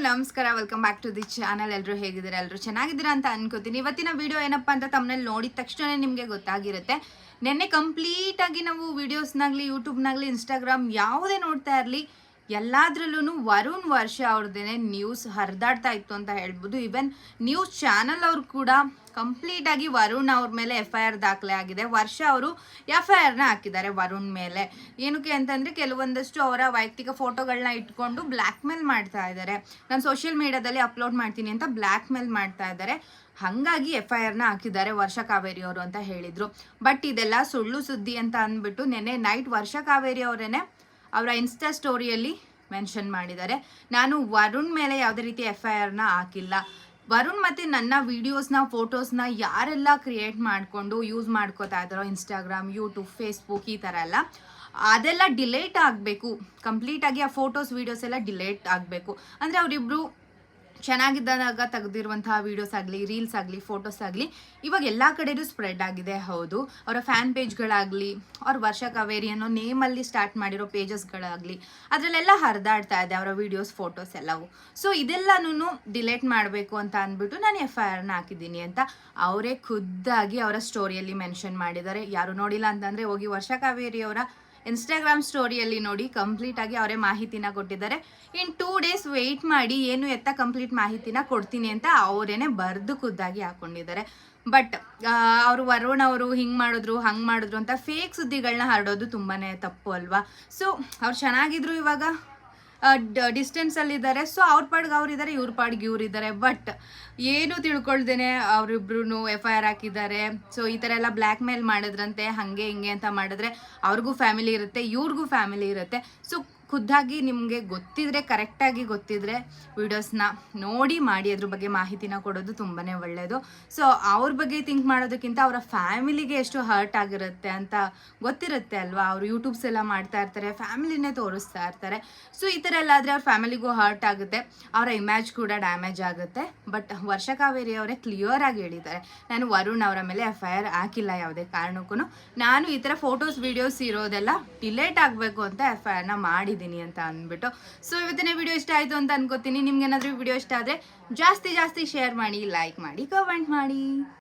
ನಮಸ್ಕಾರ, welcome back to the channel. ಎಲ್ಲರೂ ಹೇಗಿದ್ದೀರಾ? ಎಲ್ಲರೂ ಚೆನ್ನಾಗಿದ್ದೀರಾ ಅಂತ ಅನ್ಕೋತೀನಿ. ಇವತ್ತಿನ ವಿಡಿಯೋ ಏನಪ್ಪಾ ಅಂತ ತಮ್ಮನೇಲಿ ನೋಡಿದ ತಕ್ಷಣ ನಿಮಗೆ ಗೊತ್ತಾಗಿರುತ್ತೆ. ನೆನ್ನೆ ಕಂಪ್ಲೀಟ್ ಆಗಿ ನಾವು ವಿಡಿಯೋಸ್ನಾಗ್ಲಿ, ಯೂಟ್ಯೂಬ್ನಾಗ್ಲಿ, ಇನ್ಸ್ಟಾಗ್ರಾಮ್ ಯಾವುದೇ ನೋಡ್ತಾ ಇರಲಿ, ಎಲ್ಲಾದ್ರಲ್ಲೂ ವರುಣ್ ವರ್ಷ ಅವ್ರದ್ದೇನೆ ನ್ಯೂಸ್ ಹರಿದಾಡ್ತಾ ಇತ್ತು ಅಂತ ಹೇಳ್ಬೋದು. ಈವನ್ ನ್ಯೂಸ್ ಚಾನಲ್ ಅವ್ರು ಕೂಡ ಕಂಪ್ಲೀಟ್ ಆಗಿ ವರುಣ್ ಅವ್ರ ಮೇಲೆ FIR ದಾಖಲೆ ಆಗಿದೆ. ವರ್ಷ ಅವರು FIRನ ಹಾಕಿದ್ದಾರೆ ವರುಣ್ ಮೇಲೆ. ಏನಕ್ಕೆ ಅಂತಂದ್ರೆ ಕೆಲವೊಂದಷ್ಟು ಅವರ ವೈಯಕ್ತಿಕ ಫೋಟೋಗಳನ್ನ ಇಟ್ಕೊಂಡು ಬ್ಲ್ಯಾಕ್ ಮೇಲ್ ಮಾಡ್ತಾ ಇದ್ದಾರೆ. ನಾನು ಸೋಷಿಯಲ್ ಮೀಡಿಯಾದಲ್ಲಿ ಅಪ್ಲೋಡ್ ಮಾಡ್ತೀನಿ ಅಂತ ಬ್ಲ್ಯಾಕ್ ಮೇಲ್ ಮಾಡ್ತಾ ಇದ್ದಾರೆ. ಹಾಗಾಗಿ FIRನ ಹಾಕಿದ್ದಾರೆ ವರ್ಷ ಕಾವೇರಿ ಅವರು ಅಂತ ಹೇಳಿದ್ರು. ಬಟ್ ಇದೆಲ್ಲ ಸುಳ್ಳು ಸುದ್ದಿ ಅಂತ ಅಂದ್ಬಿಟ್ಟು ನೆನ್ನೆ ನೈಟ್ ವರ್ಷ ಕಾವೇರಿ ಅವರೇನೆ ಅವರ ಇನ್ಸ್ಟಾ ಸ್ಟೋರಿಯಲ್ಲಿ ಮೆನ್ಷನ್ ಮಾಡಿದ್ದಾರೆ. ನಾನು ವರುಣ್ ಮೇಲೆ ಯಾವುದೇ ರೀತಿ FIRನ ಹಾಕಿಲ್ಲ. ವರುಣ್ ಮತ್ತು ನನ್ನ ವೀಡಿಯೋಸ್ನ, ಫೋಟೋಸ್ನ ಯಾರೆಲ್ಲ ಕ್ರಿಯೇಟ್ ಮಾಡಿಕೊಂಡು ಯೂಸ್ ಮಾಡ್ಕೋತಾ ಇದ್ದಾರೋ ಇನ್ಸ್ಟಾಗ್ರಾಮ್, ಯೂಟ್ಯೂಬ್, ಫೇಸ್ಬುಕ್ ಈ ಥರ ಎಲ್ಲ, ಅದೆಲ್ಲ ಡಿಲೇಟ್ ಆಗಬೇಕು. ಕಂಪ್ಲೀಟಾಗಿ ಆ ಫೋಟೋಸ್, ವೀಡಿಯೋಸ್ ಎಲ್ಲ ಡಿಲೇಟ್ ಆಗಬೇಕು. ಅಂದರೆ ಅವರಿಬ್ಬರು ಚೆನ್ನಾಗಿದ್ದಾಗ ತೆಗೆದಿರುವಂತಹ ವೀಡಿಯೋಸ್ ಆಗಲಿ, ರೀಲ್ಸ್ ಆಗಲಿ, ಫೋಟೋಸ್ ಆಗಲಿ ಇವಾಗ ಎಲ್ಲ ಕಡೆಯೂ ಸ್ಪ್ರೆಡ್ ಆಗಿದೆ. ಹೌದು, ಅವರ ಫ್ಯಾನ್ ಪೇಜ್ಗಳಾಗಲಿ, ಅವ್ರ ವರ್ಷ ಕಾವೇರಿ ಅನ್ನೋ ನೇಮಲ್ಲಿ ಸ್ಟಾರ್ಟ್ ಮಾಡಿರೋ ಪೇಜಸ್ಗಳಾಗಲಿ, ಅದರಲ್ಲೆಲ್ಲ ಹರಿದಾಡ್ತಾ ಇದೆ ಅವರ ವೀಡಿಯೋಸ್, ಫೋಟೋಸ್ ಎಲ್ಲವೂ. ಸೊ ಇದೆಲ್ಲನೂ ಡಿಲೇಟ್ ಮಾಡಬೇಕು ಅಂತ ಅಂದ್ಬಿಟ್ಟು ನಾನು FIRನ ಹಾಕಿದ್ದೀನಿ ಅಂತ ಅವರೇ ಖುದ್ದಾಗಿ ಅವರ ಸ್ಟೋರಿಯಲ್ಲಿ ಮೆನ್ಷನ್ ಮಾಡಿದ್ದಾರೆ. ಯಾರು ನೋಡಿಲ್ಲ ಅಂತಂದರೆ ಹೋಗಿ ವರ್ಷ ಕಾವೇರಿ ಅವರ ಇನ್ಸ್ಟಾಗ್ರಾಮ್ ಸ್ಟೋರಿಯಲ್ಲಿ ನೋಡಿ, ಕಂಪ್ಲೀಟ್ ಆಗಿ ಅವರೇ ಮಾಹಿತಿನ ಕೊಟ್ಟಿದ್ದಾರೆ. ಇನ್ 2 days ವೆಯ್ಟ್ ಮಾಡಿ, ಏನು ಎತ್ತ ಕಂಪ್ಲೀಟ್ ಮಾಹಿತಿನ ಕೊಡ್ತೀನಿ ಅಂತ ಅವರೇನೆ ಬರೆದು ಖುದ್ದಾಗಿ ಹಾಕೊಂಡಿದ್ದಾರೆ. ಬಟ್ ಅವರು ವರುಣ್ ಅವರು ಹಿಂಗೆ ಮಾಡಿದ್ರು, ಹಂಗೆ ಮಾಡಿದ್ರು ಅಂತ ಫೇಕ್ ಸುದ್ದಿಗಳನ್ನ ಹರಡೋದು ತುಂಬಾ ತಪ್ಪು ಅಲ್ವಾ? ಸೊ ಅವ್ರು ಚೆನ್ನಾಗಿದ್ರು, ಇವಾಗ ಡಿಸ್ಟೆನ್ಸಲ್ಲಿದ್ದಾರೆ. ಸೊ ಅವ್ರ ಪಾಡ್ಗೆ ಅವ್ರಿದ್ದಾರೆ, ಇವ್ರ ಪಾಡ್ಗೆ ಇವ್ರಿದ್ದಾರೆ. ಬಟ್ ಏನು ತಿಳ್ಕೊಳ್ದೇನೆ ಅವರಿಬ್ರು FIR ಹಾಕಿದ್ದಾರೆ. ಸೊ ಈ ಥರ ಎಲ್ಲ ಬ್ಲ್ಯಾಕ್ ಮೇಲ್ ಮಾಡಿದ್ರಂತೆ, ಹಾಗೆ ಹಿಂಗೆ ಅಂತ ಮಾಡಿದ್ರೆ ಅವ್ರಿಗೂ ಫ್ಯಾಮಿಲಿ ಇರುತ್ತೆ, ಇವ್ರಿಗೂ ಫ್ಯಾಮಿಲಿ ಇರುತ್ತೆ. ಸೊ ಖುದ್ದಾಗಿ ನಿಮಗೆ ಗೊತ್ತಿದ್ರೆ, ಕರೆಕ್ಟಾಗಿ ಗೊತ್ತಿದ್ರೆ ವೀಡಿಯೋಸ್ನ ನೋಡಿ ಮಾಡಿ ಅದ್ರ ಬಗ್ಗೆ ಮಾಹಿತಿನ ಕೊಡೋದು ತುಂಬಾ ಒಳ್ಳೆಯದು. ಸೊ ಅವ್ರ ಬಗ್ಗೆ ಥಿಂಕ್ ಮಾಡೋದಕ್ಕಿಂತ ಅವರ ಫ್ಯಾಮಿಲಿಗೆ ಎಷ್ಟು ಹರ್ಟ್ ಆಗಿರುತ್ತೆ ಅಂತ ಗೊತ್ತಿರುತ್ತೆ ಅಲ್ವಾ? ಅವರು ಯೂಟ್ಯೂಬ್ಸ್ ಎಲ್ಲ ಮಾಡ್ತಾ ಇರ್ತಾರೆ, ಫ್ಯಾಮಿಲಿನೇ ತೋರಿಸ್ತಾ ಇರ್ತಾರೆ. ಸೊ ಈ ಥರ ಎಲ್ಲ ಆದರೆ ಅವ್ರ ಫ್ಯಾಮಿಲಿಗೂ ಹರ್ಟ್ ಆಗುತ್ತೆ, ಅವರ ಇಮೇಜ್ ಕೂಡ ಡ್ಯಾಮೇಜ್ ಆಗುತ್ತೆ. ಬಟ್ ವರ್ಷ ಕಾವೇರಿ ಅವರೇ ಕ್ಲಿಯರ್ ಆಗಿ ಹೇಳಿದ್ದಾರೆ, ನಾನು ವರುಣ್ ಅವರ ಮೇಲೆ FIR ಹಾಕಿಲ್ಲ ಯಾವುದೇ ಕಾರಣಕ್ಕೂ. ನಾನು ಈ ಥರ ಫೋಟೋಸ್, ವೀಡಿಯೋಸ್ ಇರೋದೆಲ್ಲ ಡಿಲೇಟ್ ಆಗಬೇಕು ಅಂತ FIRನ ಮಾಡಿದ್ದೀನಿ ಅಂತ ಅಂದ್ಬಿಟ್ಟು. ಸೊ ಇವತ್ತಿನ ವಿಡಿಯೋ ಇಷ್ಟ ಆಯಿತು ಅಂತ ಅನ್ಕೋತೀನಿ. ನಿಮ್ಗೆ ಏನಾದರೂ ವಿಡಿಯೋ ಇಷ್ಟ ಆದರೆ ಜಾಸ್ತಿ ಶೇರ್ ಮಾಡಿ, ಲೈಕ್ ಮಾಡಿ, ಕಮೆಂಟ್ ಮಾಡಿ.